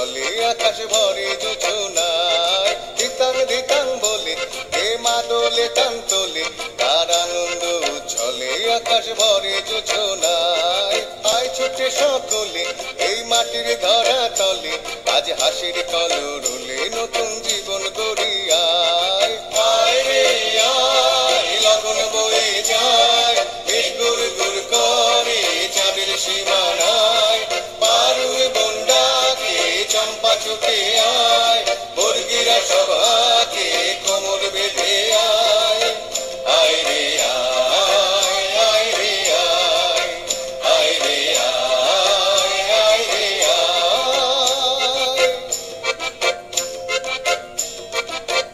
চলে আকাশ ভরে যোছনায়, ধিতাং ধিতাং বলে কে মাদলে টান তোলে, তার আনন্দ উচ্ছলে আকাশ ভরে যোছনায়। আয় ছুটে সকলে এই মাটির ধরা তলে, আজ হাসির কলরলে নতুন জীবন গড়িয়ায়। আয় রে আয়, লগন বয়ে যায়, বেশ গুর গুর করে চাঁদের সীমানায়। পারুল বন্ডাকে চম্পা ছুটে আয়, বর্গিরা সভাকে কোমর বেঁধে আয়। আয় রে আয়, আয় রে আয়, আয় রে আয়, আয় রে আয়।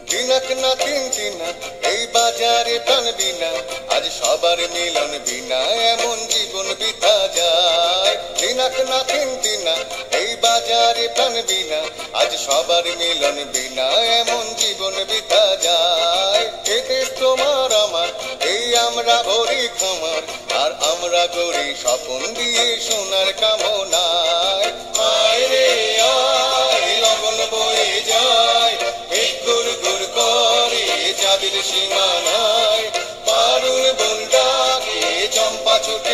দিনাক না তিন দিনা এই বাজারে প্রাণ বিনা, আজ সবার মিলন বিনা এমন জীবন বিতা যায়। দিনাক না তিন দিনা এই বাজারে প্রাণ বিনা, আজ সবার মিলন বিনা এমন জীবন বিতা যায়। এ দেশ তোমার আমার, এই আমরা ভরি খামার, আর আমরা গড়ি স্বপন দিয়ে সোনার কামনায়। আয় রে আয়, লগন বয়ে যায়, বেশ গুর গুর করে চাঁদের সীমানায়। পারুল বন্ডাকে চম্পা ছুটে